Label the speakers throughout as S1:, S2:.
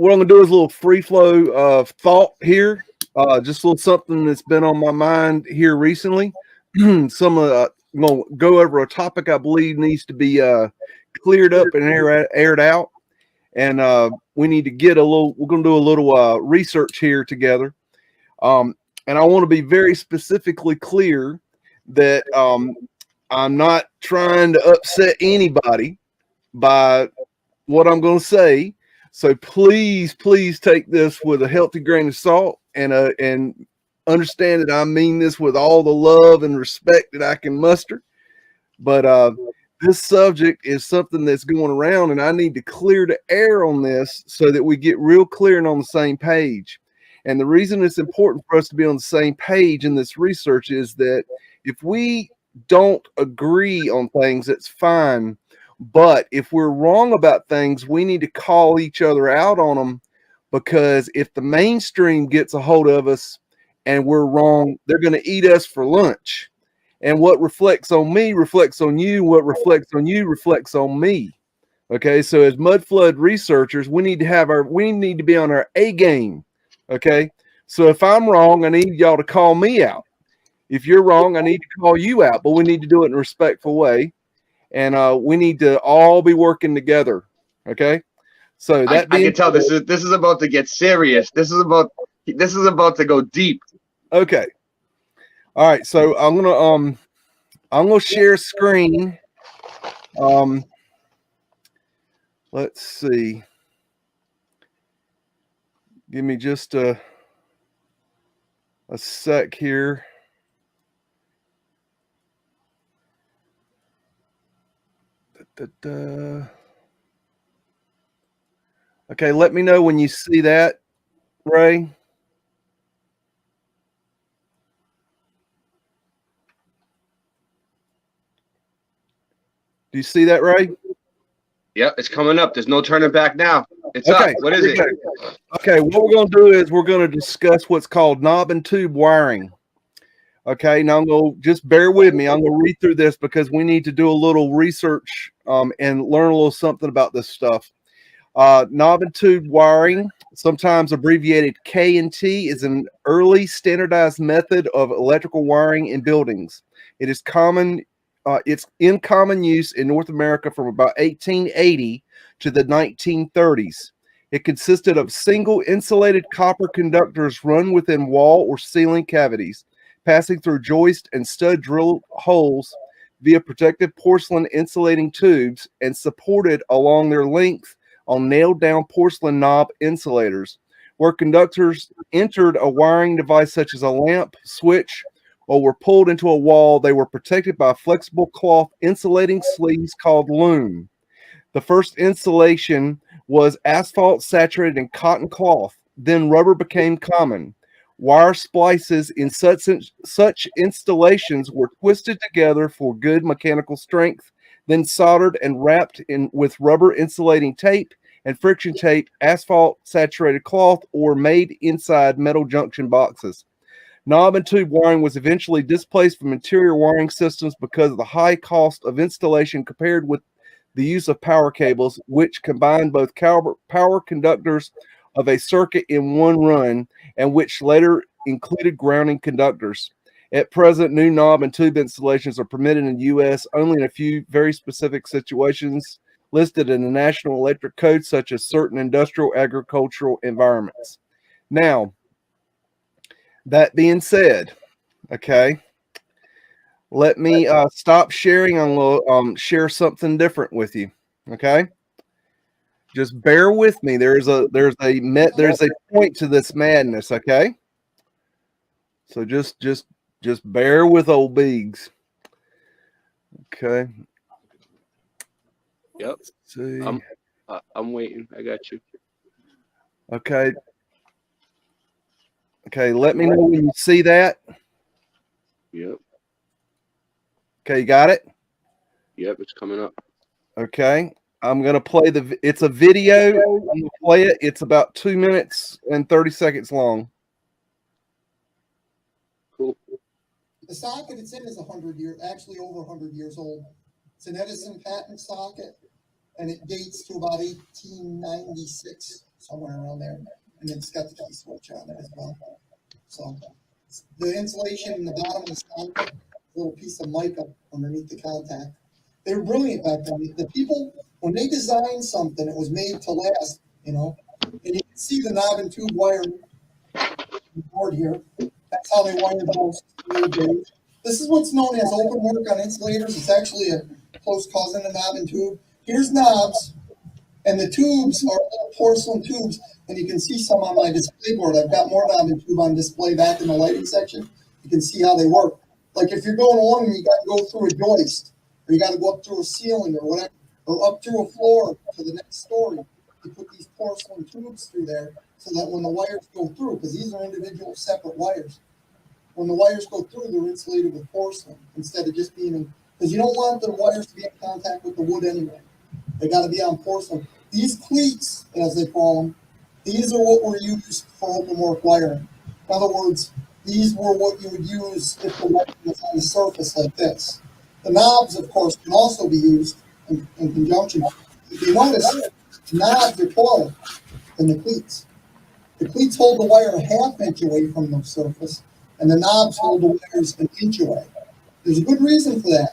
S1: what I'm gonna do is a little free flow of thought here. Just a little something that's been on my mind here recently. I'm gonna go over a topic I believe needs to be cleared up and aired out, and we need to get a little. We're gonna do a little research here together, and I want to be very specifically clear that I'm not trying to upset anybody by what I'm going to say. So please, please take this with a healthy grain of salt and understand that I mean this with all the love and respect that I can muster. But this subject is something that's going around, and I need to clear the air on this so that we get real clear and on the same page. And the reason it's important for us to be on the same page in this research is that if we don't agree on things, it's fine. But if we're wrong about things, we need to call each other out on them, because if the mainstream gets a hold of us and we're wrong, they're going to eat us for lunch. And what reflects on me reflects on you. What reflects on you reflects on me. Okay, so as mud flood researchers, we need to be on our A game. Okay, so if I'm wrong, I need y'all to call me out. If you're wrong, I need to call you out. But we need to do it in a respectful way. And we need to all be working together. Okay. So
S2: I can tell this is about to get serious. This is about to go deep.
S1: Okay. All right. So I'm gonna share screen. Let's see. Give me just a sec here. Okay, let me know when you see that, Ray. Do you see that, Ray?
S2: Yep, it's coming up. There's no turning back now. It's up. What is it?
S1: Okay, what we're going to do is we're going to discuss what's called knob and tube wiring. Okay, now I'm going to just bear with me. I'm going to read through this because we need to do a little research and learn a little something about this stuff. Knob and tube wiring, sometimes abbreviated K&T, is an early standardized method of electrical wiring in buildings. It is common. It's in common use in North America from about 1880 to the 1930s. It consisted of single insulated copper conductors run within wall or ceiling cavities, passing through joist and stud drill holes via protective porcelain insulating tubes and supported along their length on nailed down porcelain knob insulators. Where conductors entered a wiring device such as a lamp, switch, or were pulled into a wall, they were protected by flexible cloth insulating sleeves called loom. The first insulation was asphalt saturated in cotton cloth. Then rubber became common. Wire splices in such installations were twisted together for good mechanical strength, then soldered and wrapped in with rubber insulating tape and friction tape, asphalt saturated cloth, or made inside metal junction boxes. Knob and tube wiring was eventually displaced from interior wiring systems because of the high cost of installation compared with the use of power cables, which combined both power conductors of a circuit in one run, and which later included grounding conductors. At present, new knob and tube installations are permitted in the U.S. only in a few very specific situations listed in the National Electric Code, such as certain industrial agricultural environments. Now, that being said, okay, let me stop sharing. I'm going to share something different with you. Okay, just bear with me. There's a point to this madness. Okay, so just bear with old Beags. Okay.
S2: Yep.
S1: Let's see.
S2: I'm waiting. I got you.
S1: Okay. Okay, let me know when you see that.
S2: Yep.
S1: Okay, you got it?
S2: Yep, it's coming up.
S1: Okay. I'm going to play it's a video. I'm going to play it. It's about 2 minutes and 30 seconds long.
S2: Cool.
S3: The socket it's in is actually over 100 years old. It's an Edison patent socket, and it dates to about 1896. somewhere around there, and it's got the key switch on it as well. So the insulation in the bottom of the socket, a little piece of mica underneath the contact. They were brilliant back then. The people, when they designed something, it was made to last, you know. And you can see the knob and tube wire board here. That's how they wired those in the old days. This is what's known as open work on insulators. It's actually a close cousin of knob and tube. Here's knobs, and the tubes are little porcelain tubes, and you can see some on my display board. I've got more knob and tube on display back in the lighting section. You can see how they work. Like if you're going along and you got to go through a joist, or you got to go up through a ceiling or whatever, or up through a floor to the next story, you put these porcelain tubes through there so that when the wires go through, because these are individual separate wires, when the wires go through, they're insulated with porcelain instead of just being in, because you don't want the wires to be in contact with the wood anyway. They got to be on porcelain. These cleats, as they call them, these are what were used for open work wiring. In other words, these were what you would use if the wiring was on the surface like this. The knobs, of course, can also be used in conjunction. If you notice, the knobs are taller than the cleats. The cleats hold the wire a half inch away from the surface, and the knobs hold the wires an inch away. There's a good reason for that.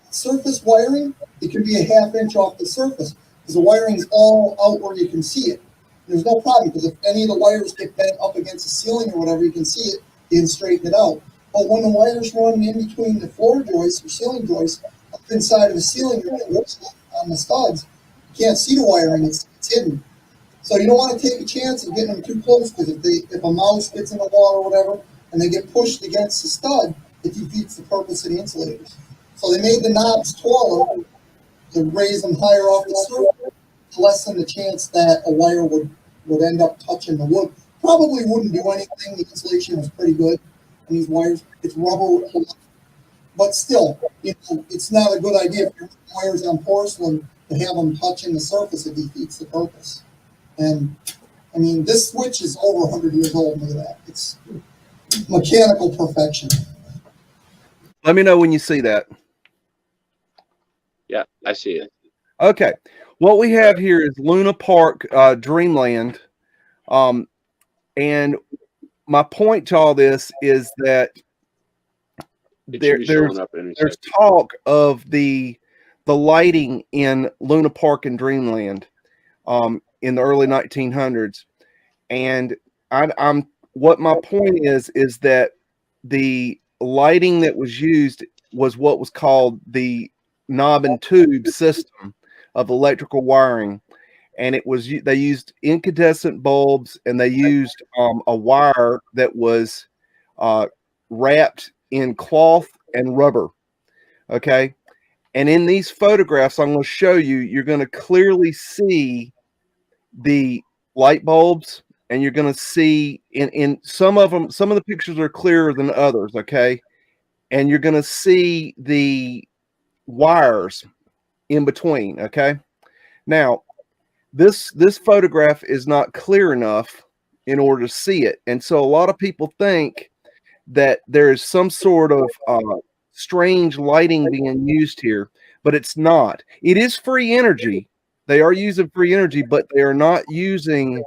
S3: Surface wiring, it can be a half inch off the surface, because the wiring is all out where you can see it. There's no problem, because if any of the wires get bent up against the ceiling or whatever, you can see it, you can straighten it out. But when the wires run in between the floor joists or ceiling joists, up inside of the ceiling on the studs, you can't see the wiring, it's hidden. So you don't want to take a chance of getting them too close, because if a mouse gets in the wall or whatever, and they get pushed against the stud, it defeats the purpose of the insulators. So they made the knobs taller to raise them higher off the surface, to lessen the chance that a wire would end up touching the wood. Probably wouldn't do anything. The insulation was pretty good on these wires. It's rubber, but still, it's not a good idea if your wires on porcelain to have them touching the surface. It defeats the purpose. And I mean, this switch is over 100 years old. Look at that. It's mechanical perfection.
S1: Let me know when you see that.
S4: Yeah, I see it.
S1: Okay. What we have here is Luna Park Dreamland. And my point to all this is that there's talk of the lighting in Luna Park and Dreamland in the early 1900s. And what my point is that the lighting that was used was what was called the knob and tube system of electrical wiring, and they used incandescent bulbs, and they used a wire that was wrapped in cloth and rubber. Okay, and in these photographs I'm going to show you, you're going to clearly see the light bulbs, and you're going to see in some of them, some of the pictures are clearer than others. Okay, and you're going to see the wires in between. Okay, now this photograph is not clear enough in order to see it, and so a lot of people think that there is some sort of strange lighting being used here, but it's not. It is free energy. They are using free energy, but they are not using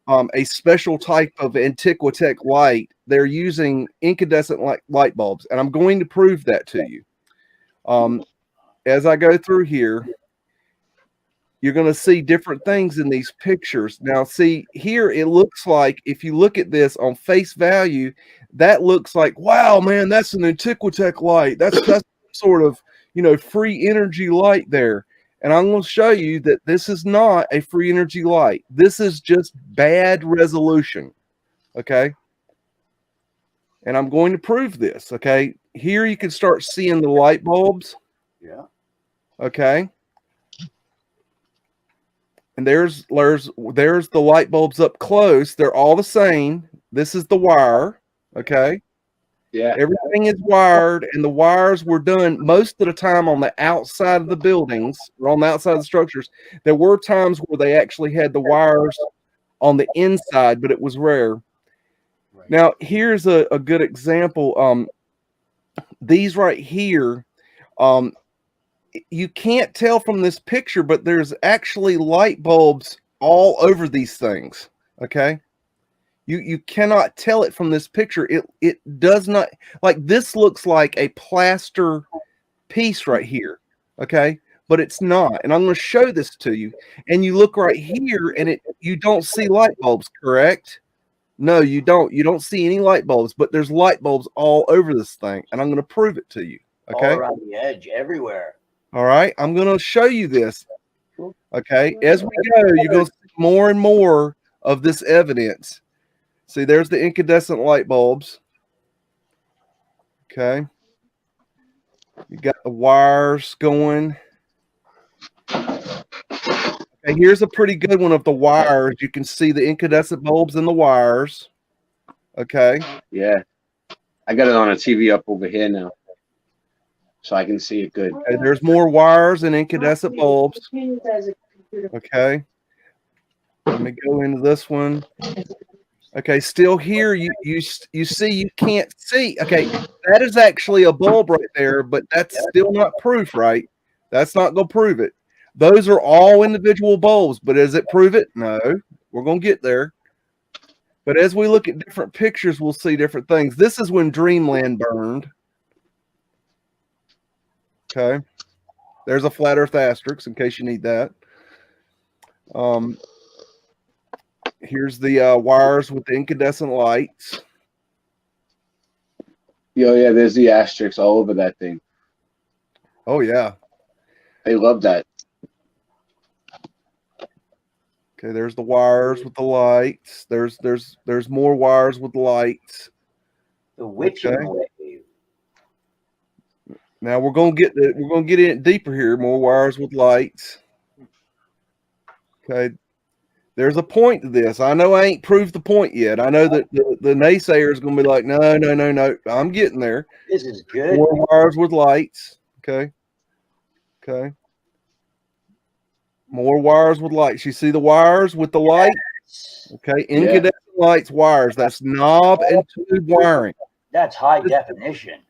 S1: a special type of Antiquitech light. They're using incandescent light bulbs, and I'm going to prove that to you. As I go through here, you're going to see different things in these pictures. Now, see, here it looks like, if you look at this on face value, that looks like, wow, man, that's an Antiquitech light. That's sort of, free energy light there. And I'm going to show you that this is not a free energy light. This is just bad resolution. Okay. And I'm going to prove this. Okay. Here you can start seeing the light bulbs.
S5: Yeah.
S1: Okay. And there's the light bulbs up close. They're all the same. This is the wire. Okay.
S4: Yeah.
S1: Everything is wired, and the wires were done most of the time on the outside of the buildings or on the outside of the structures. There were times where they actually had the wires on the inside, but it was rare. Right. Now, here's a good example. These right here, you can't tell from this picture, but there's actually light bulbs all over these things. Okay. You cannot tell it from this picture. It does not, like, this looks like a plaster piece right here. Okay. But it's not. And I'm going to show this to you. And you look right here and you don't see light bulbs, correct? No, you don't. You don't see any light bulbs, but there's light bulbs all over this thing. And I'm going to prove it to you. Okay.
S4: All around the edge, everywhere.
S1: All right. I'm going to show you this. Okay. As we go, you're going to see more and more of this evidence. See, there's the incandescent light bulbs. Okay. You got the wires going. Okay, here's a pretty good one of the wires. You can see the incandescent bulbs in the wires. Okay.
S5: Yeah. I got it on a TV up over here now, so I can see it good.
S1: Okay, there's more wires and incandescent bulbs. Okay. Let me go into this one. Okay, still here, you see you can't see. Okay, that is actually a bulb right there, but that's still not proof, right? That's not going to prove it. Those are all individual bulbs, but does it prove it? No. We're going to get there. But as we look at different pictures, we'll see different things. This is when Dreamland burned. Okay. There's a flat earth asterisk in case you need that. Here's the wires with the incandescent lights.
S5: Yo, yeah, there's the asterisks all over that thing.
S1: Oh, yeah.
S5: They love that.
S1: Okay, there's the wires with the lights. There's more wires with lights.
S4: The witching wave.
S1: Now we're gonna get in deeper here. More wires with lights. Okay. There's a point to this. I know I ain't proved the point yet. I know that the naysayer is going to be like, no. I'm getting there.
S4: This is good.
S1: More wires with lights. Okay. Okay. More wires with lights. You see the wires with the lights? Okay. Incandescent lights, wires. That's knob and tube wiring.
S4: That's high definition.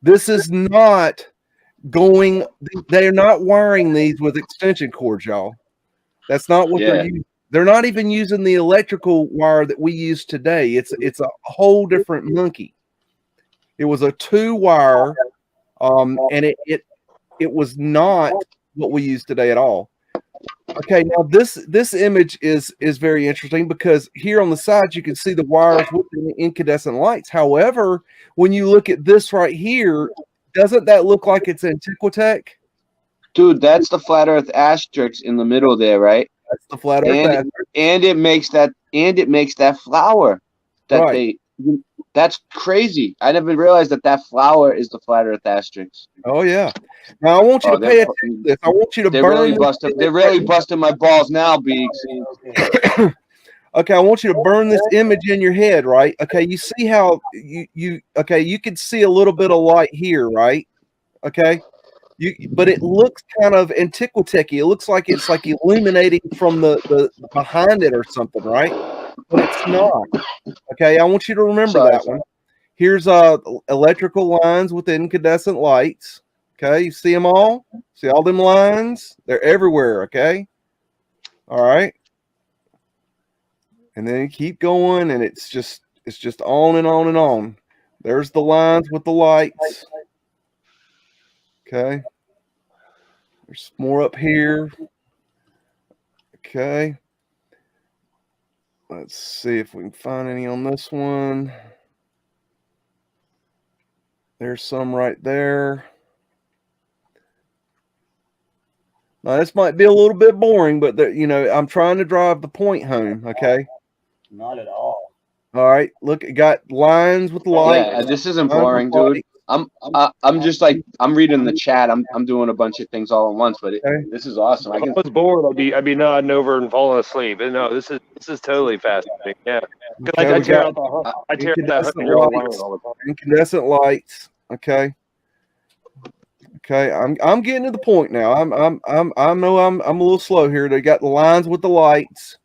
S1: This is not going, they're not wiring these with extension cords, y'all. That's not what they're using. They're not even using the electrical wire that we use today. It's a whole different monkey. It was a 2-wire, and it was not what we use today at all. Okay, now this image is very interesting because here on the side you can see the wires with the incandescent lights. However, when you look at this right here, doesn't that look like it's Antiquitech?
S5: Dude, that's the flat earth asterisk in the middle there, right?
S1: That's the flat earth.
S5: And it makes that flower that that's crazy. I never realized that flower is the flat earth asterisk.
S1: Oh yeah. Now I want you to pay attention to this. I want you to burn.
S5: They're really busting my balls now, Beaks.
S1: Okay, I want you to burn this image in your head, right? Okay, you see how you can see a little bit of light here, right? Okay. But it looks kind of Antiquitech-y. It looks like it's like illuminating from the behind it or something, right? But it's not. Okay, I want you to remember that one. Here's electrical lines with incandescent lights. Okay, you see them all? See all them lines? They're everywhere, okay? All right. And then you keep going, and it's just on and on and on. There's the lines with the lights. Okay. There's more up here. Okay. Let's see if we can find any on this one. There's some right there. Now, this might be a little bit boring, but I'm trying to drive the point home. Okay.
S4: Not at all.
S1: All right. Look, it got lines with lights.
S5: Yeah, this isn't boring, dude. I'm just like I'm reading the chat. I'm doing a bunch of things all at once, but this is awesome.
S6: If I was bored, I'd be nodding over and falling asleep. But no, this is totally fascinating. Yeah, because I tear out that all the time.
S1: Incandescent lights. Okay. Okay, I'm getting to the point now. I know I'm a little slow here. They got the lines with the lights.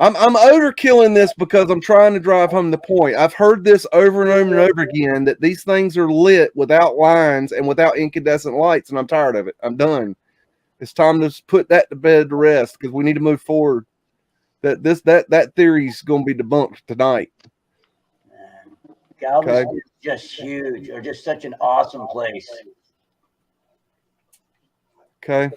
S1: I'm overkilling this because I'm trying to drive home the point. I've heard this over and over and over again that these things are lit without lines and without incandescent lights, and I'm tired of it. I'm done. It's time to put that to bed to rest because we need to move forward. That theory's going to be debunked tonight.
S4: Galveston is just huge, or just such an awesome place.
S1: Okay.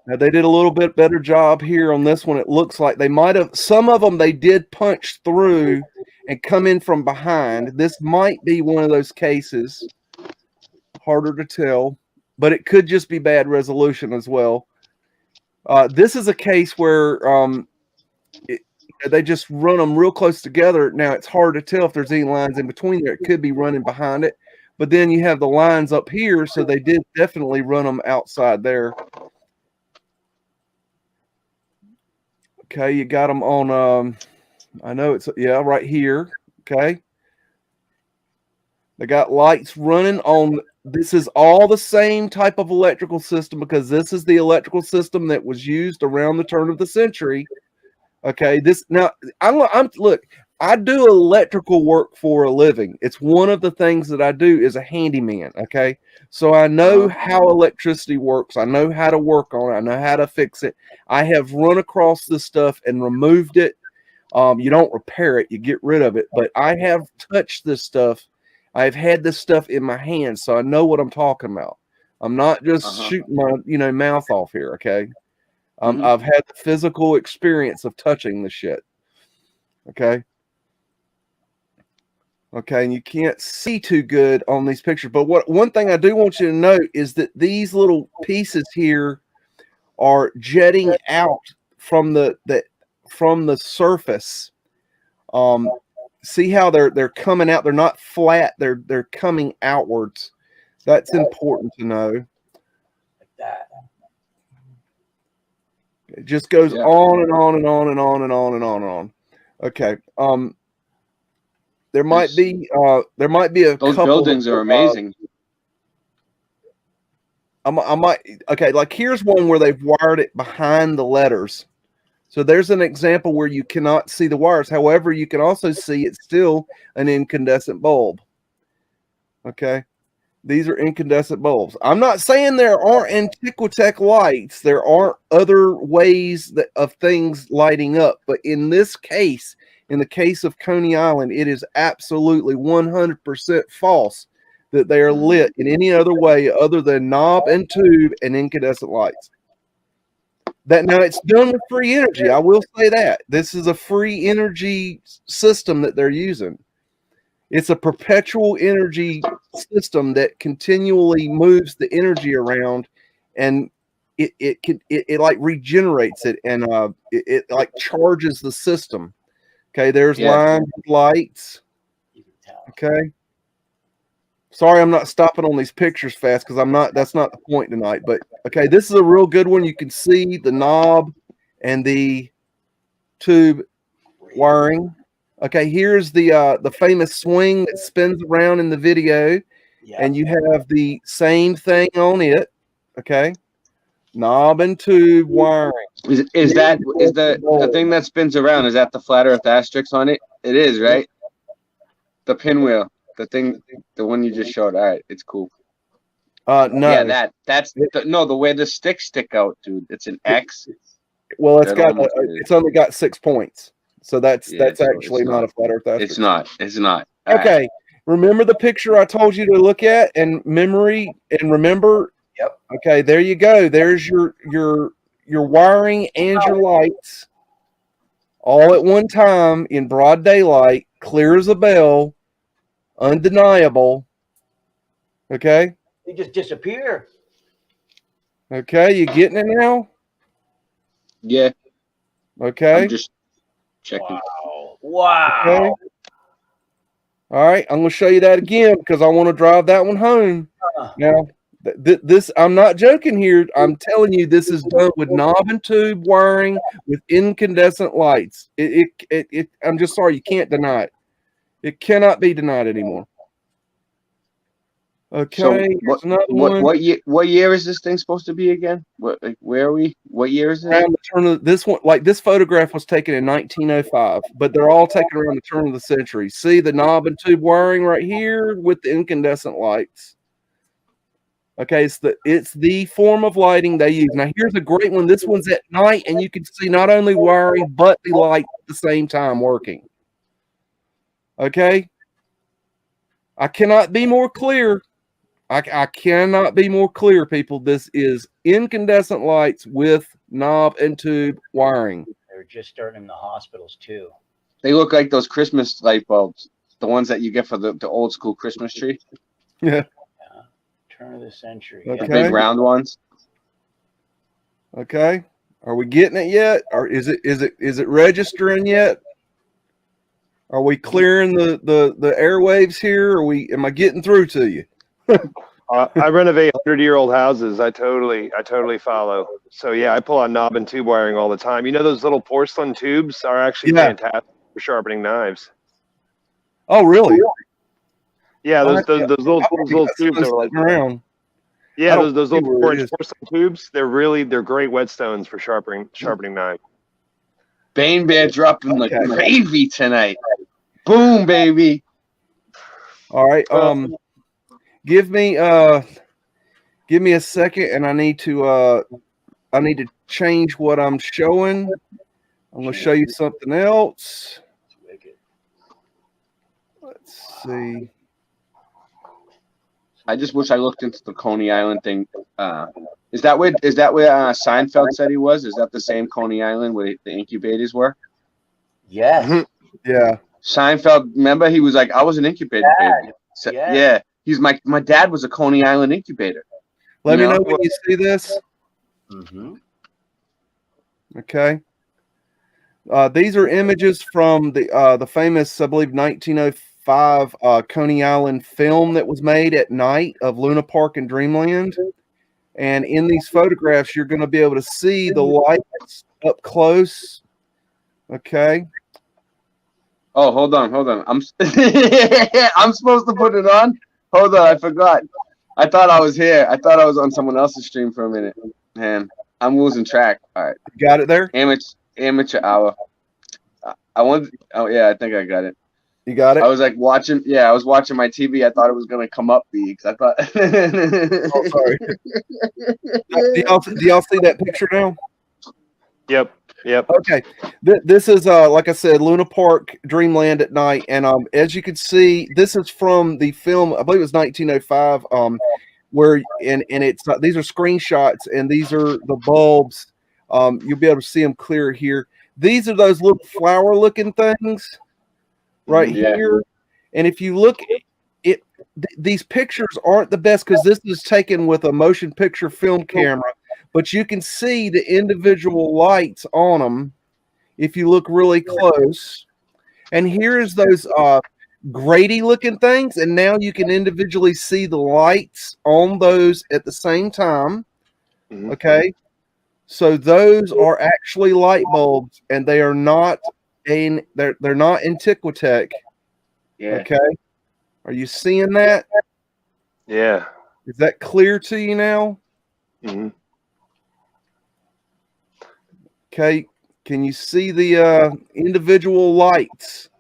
S1: Now they did a little bit better job here on this one. It looks like they might have, some of them they did punch through and come in from behind. This might be one of those cases. Harder to tell, but it could just be bad resolution as well. This is a case where they just run them real close together. Now it's hard to tell if there's any lines in between there. It could be running behind it, but then you have the lines up here, so they did definitely run them outside there. Okay, you got them on, I know it's, yeah, right here. Okay. They got lights running on, this is all the same type of electrical system because this is the electrical system that was used around the turn of the century. Okay, this, now, look, I do electrical work for a living. It's one of the things that I do as a handyman, okay? So I know how electricity works. I know how to work on it. I know how to fix it. I have run across this stuff and removed it. You don't repair it, you get rid of it. But I have touched this stuff. I've had this stuff in my hands, so I know what I'm talking about. I'm not just shooting my mouth off here, okay? I've had the physical experience of touching the shit. Okay. Okay, and you can't see too good on these pictures. But one thing I do want you to note is that these little pieces here are jetting out from the surface. See how they're coming out? They're not flat. They're coming outwards. That's important to know.
S4: Like that.
S1: It just goes on and on and on and on and on and on and on. Okay. There might be a
S5: those
S1: couple
S5: buildings are amazing.
S1: I might okay, like here's one where they've wired it behind the letters. So there's an example where you cannot see the wires. However, you can also see it's still an incandescent bulb. Okay. These are incandescent bulbs. I'm not saying there aren't Antiquitech lights. There aren't other ways of things lighting up. But in this case, in the case of Coney Island, it is absolutely 100% false that they are lit in any other way other than knob and tube and incandescent lights. That now it's done with free energy. I will say that. This is a free energy system that they're using. It's a perpetual energy system that continually moves the energy around, and it like regenerates it, and it like charges the system. Okay, there's lines of lights. Okay. Sorry, I'm not stopping on these pictures fast because I'm not. That's not the point tonight. But okay, this is a real good one. You can see the knob and the tube wiring. Okay, here's the famous swing that spins around in the video, and you have the same thing on it. Okay, knob and tube wiring.
S5: Is the thing that spins around? Is that the flat Earth asterisk on it? It is, right? The pinwheel, the one you just showed. All right, it's cool.
S1: No,
S5: yeah, that's the way the sticks stick out, dude. It's an X.
S1: Well, it's only got 6 points. So that's actually not a flat Earth asterisk.
S5: It's not.
S1: Okay. Right. Remember the picture I told you to look at and remember?
S4: Yep.
S1: Okay, there you go. There's your wiring and your lights all at one time in broad daylight, clear as a bell, undeniable. Okay?
S4: They just disappear.
S1: Okay, you getting it now?
S5: Yeah.
S1: Okay.
S5: I'm just checking.
S4: Wow.
S1: Okay. All right, I'm going to show you that again because I want to drive that one home. Now, this I'm not joking here. I'm telling you, this is done with knob and tube wiring with incandescent lights. I'm just sorry, you can't deny it. It cannot be denied anymore. Okay,
S5: so what year is this thing supposed to be again? Where are we? What year is it?
S1: Around the turn of this one, like this photograph was taken in 1905, but they're all taken around the turn of the century. See the knob and tube wiring right here with the incandescent lights. Okay, it's the form of lighting they use. Now here's a great one. This one's at night, and you can see not only wiring but the light at the same time working. Okay, I cannot be more clear. I cannot be more clear, people. This is incandescent lights with knob and tube wiring.
S4: They're just starting in the hospitals too.
S5: They look like those Christmas light bulbs, the ones that you get for the old school Christmas tree.
S1: Yeah.
S4: Turn of the century.
S1: Okay.
S5: The big round ones.
S1: Okay. Are we getting it yet? Or is it registering yet? Are we clearing the airwaves here? Am I getting through to you?
S6: I renovate 100-year-old houses. I totally follow. So yeah, I pull on knob and tube wiring all the time. You know, those little porcelain tubes are actually fantastic for sharpening knives.
S1: Oh, really?
S6: Yeah, those little tubes are like
S1: around.
S6: Yeah, those little orange porcelain tubes. They're great whetstones for sharpening knives.
S5: Bane Bear dropping like gravy tonight. Boom, baby.
S1: All right. Give me a second, and I need to change what I'm showing. I'm going to show you something else. Let's see.
S5: I just wish I looked into the Coney Island thing. Is that where Seinfeld said he was? Is that the same Coney Island where the incubators were?
S4: Yes.
S1: Yeah.
S5: Seinfeld, remember, he was like, I was an incubator baby. So, yeah. He's my dad was a Coney Island incubator.
S1: Let me know when you see this.
S4: Mm-hmm.
S1: Okay. These are images from the famous, I believe, 1905 Coney Island film that was made at night of Luna Park and Dreamland. And in these photographs, you're going to be able to see the lights up close. Okay.
S5: Oh, hold on. I'm supposed to put it on. Hold on, I forgot. I thought I was here. I thought I was on someone else's stream for a minute. Man, I'm losing track. All right.
S1: Got it there?
S5: Amateur hour. Oh yeah, I think I got it.
S1: You got it?
S5: I was like watching. Yeah, I was watching my TV. I thought it was gonna come up, because I thought.
S1: Oh, sorry. Do y'all see that picture now?
S6: Yep.
S1: Okay. This is like I said, Luna Park Dreamland at night, and as you can see, this is from the film. I believe it was 1905. Where it's these are screenshots, and these are the bulbs. You'll be able to see them clear here. These are those little flower-looking things right here. And if you look, these pictures aren't the best because this is taken with a motion picture film camera, but you can see the individual lights on them if you look really close. And here's those Grady-looking things, and now you can individually see the lights on those at the same time. Okay. So those are actually light bulbs, and they are not they're not Antiquitech.
S5: Yeah.
S1: Okay. Are you seeing that?
S6: Yeah.
S1: Is that clear to you now?
S6: Mm-hmm.
S1: Okay. Can you see the individual lights?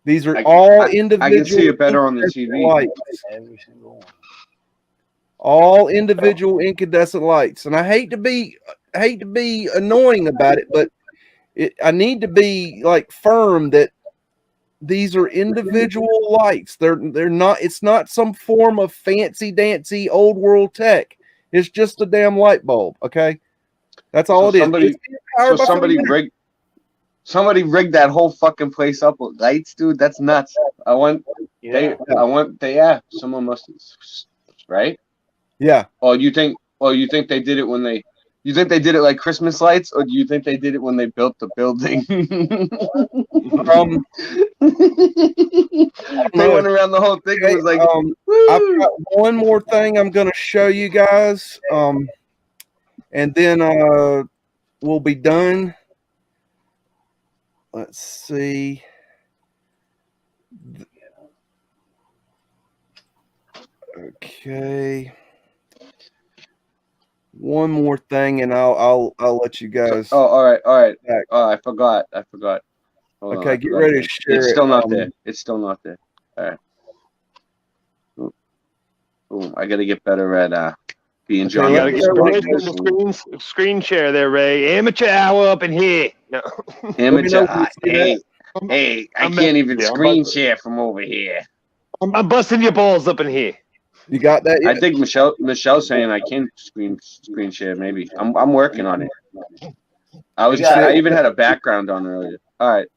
S1: These are all individual.
S5: I can see it better on the TV.
S1: Lights.
S4: Every single one.
S1: All individual incandescent lights, and I hate to be annoying about it, but I need to be like firm that these are individual lights. They're not. It's not some form of fancy dancy old world tech. It's just a damn light bulb. Okay, that's all it is.
S5: Somebody rigged that whole fucking place up with lights, dude. That's nuts. Someone must, right?
S1: Yeah.
S5: Oh, you think they did it when they? You think they did it like Christmas lights, or do you think they did it when they built the building? They went around the whole thing. It was like,
S1: I've got one more thing I'm going to show you guys, and then we'll be done. Let's see. Okay. One more thing, and I'll let you guys.
S5: Oh, all right. Oh, I forgot. Hold
S1: okay,
S5: on,
S1: get ready to share.
S5: It's still not there. It's still not there. All right. Ooh, I gotta get better at being
S1: Okay,
S5: John.
S1: let me go like
S6: The screen share there, Ray. Amateur hour up in here. No.
S5: Amateur.
S1: when you see that.
S5: Hey, I
S6: I'm
S5: can't even
S6: yeah,
S5: screen share from over here.
S6: I'm busting your balls up in here.
S1: You got that
S5: I
S1: yet?
S5: think Michelle's saying I can screen share. Maybe I'm working on it. I even had a background on earlier. All right,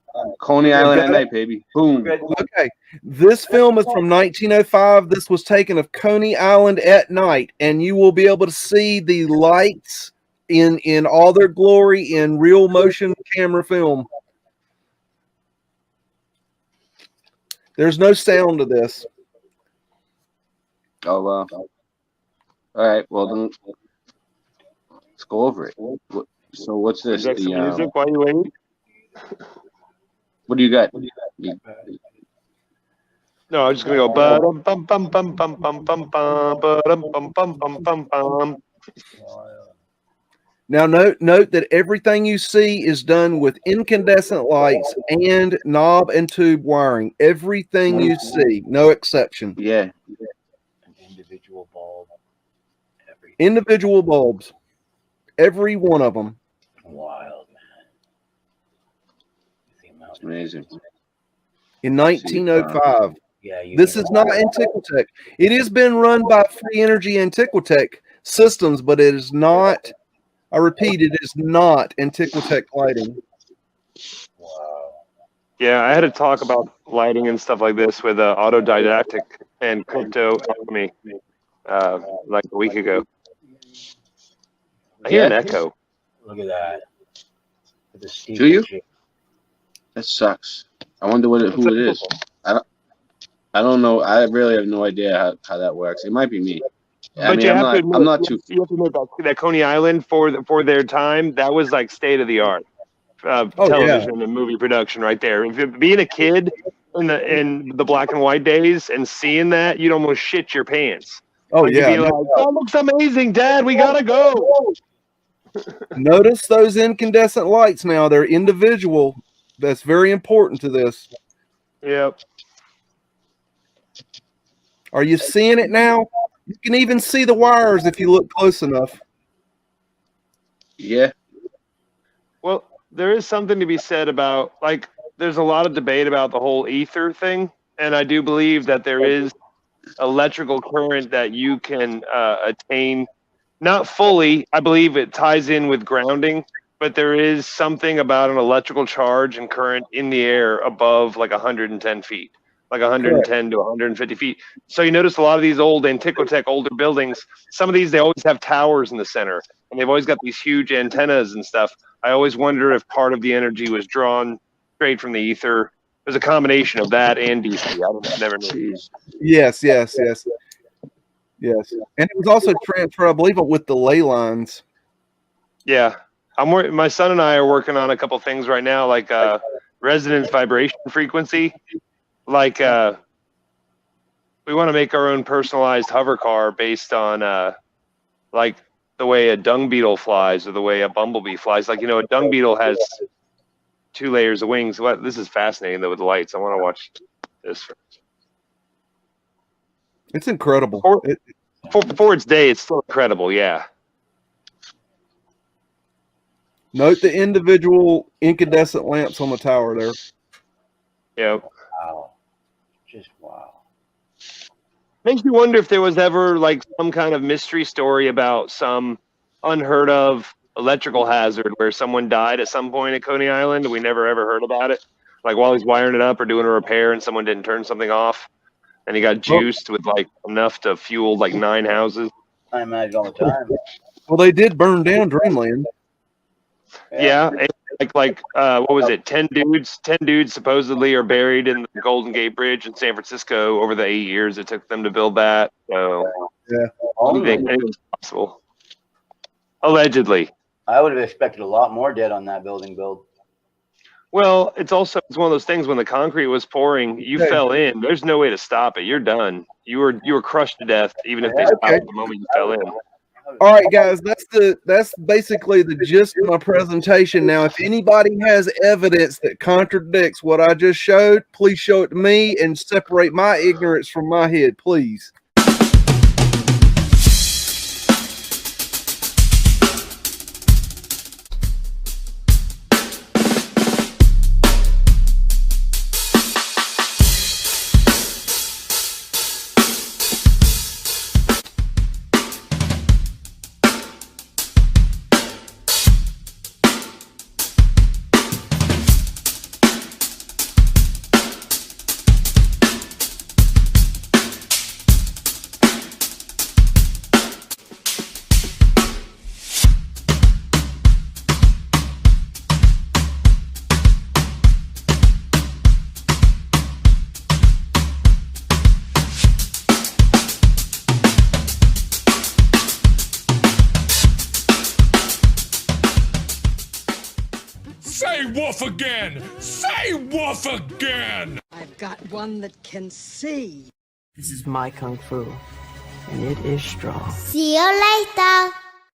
S5: Coney Island at night, baby. Boom.
S1: Okay. This film is from 1905. This was taken of Coney Island at night, and you will be able to see the lights in all their glory in real motion camera film. There's no sound to this.
S5: Oh well. All right. Well then, let's go over it. So what's this?
S6: Music while you wait.
S5: What do you got?
S6: No, I'm just gonna go bum bum bum bum bum bum bum bum bum bum bum bum bum.
S1: Now note that everything you see is done with incandescent lights and knob and tube wiring. Everything you see, no exception.
S5: Yeah.
S4: An individual bulb.
S1: Individual bulbs, every one of them.
S4: Wild, man.
S5: It's amazing.
S1: In 1905.
S4: Yeah,
S1: This is not Antiquitech. It has been run by Free Energy Antiquitech Systems, but it is not, I repeat, it is not Antiquitech lighting.
S4: Wow.
S6: Yeah, I had a talk about lighting and stuff like this with Autodidactic and Crypto Alchemy like a week ago. I hear an echo.
S4: Look at that. With the
S5: Do you?
S4: shape.
S5: That sucks. I wonder who it is. I don't know. I really have no idea how that works. It might be me. I mean, I'm not too.
S6: You have to admit that Coney Island for their time, that was like state of the art television and movie production right there. If being a kid in the black and white days and seeing that, you'd almost shit your pants.
S1: Oh,
S6: Like,
S1: yeah.
S6: you'd be like, that looks amazing, Dad. We gotta go.
S1: Notice those incandescent lights now. They're individual. That's very important to this.
S6: Yep.
S1: Are you seeing it now? You can even see the wires if you look close enough.
S5: Yeah.
S6: Well, there is something to be said about, like, there's a lot of debate about the whole ether thing, and I do believe that there is electrical current that you can attain. Not fully. I believe it ties in with grounding, but there is something about an electrical charge and current in the air above like 110 feet, like 110 to 150 feet. So you notice a lot of these old Antiquitech, older buildings, some of these, they always have towers in the center, and they've always got these huge antennas and stuff. I always wonder if part of the energy was drawn straight from the ether. There's a combination of that and DC. I never knew.
S1: Yes. And it was also transferred, I believe, with the ley lines.
S6: Yeah. My son and I are working on a couple things right now, like resonance vibration frequency. Like we want to make our own personalized hover car based on like the way a dung beetle flies or the way a bumblebee flies. Like, a dung beetle has 2 layers of wings. This is fascinating though with the lights. I want to watch this.
S1: It's incredible.
S6: For its day, it's still incredible. Yeah.
S1: Note the individual incandescent lamps on the tower there.
S6: Yep.
S4: Wow. Just wow.
S6: Makes you wonder if there was ever like some kind of mystery story about some unheard of electrical hazard where someone died at some point at Coney Island and we never ever heard about it. Like while he's wiring it up or doing a repair and someone didn't turn something off and he got juiced with like enough to fuel like 9 houses.
S4: I imagine all the time.
S1: Well, they did burn down Dreamland.
S6: Yeah. Like what was it? 10 dudes supposedly are buried in the Golden Gate Bridge in San Francisco over the 8 years it took them to build that. So
S1: Yeah.
S6: anything is possible. Allegedly.
S4: I would have expected a lot more dead on that building build.
S6: Well, it's one of those things when the concrete was pouring, you fell in. There's no way to stop it. You're done. You were crushed to death, even if they stopped at the moment you fell in.
S1: All right, guys, that's basically the gist of my presentation. Now, if anybody has evidence that contradicts what I just showed, please show it to me and separate my ignorance from my head, please.
S7: Say woof again! Say woof again!
S8: I've got one that can see.
S9: This is my kung fu, and it is strong.
S10: See you later.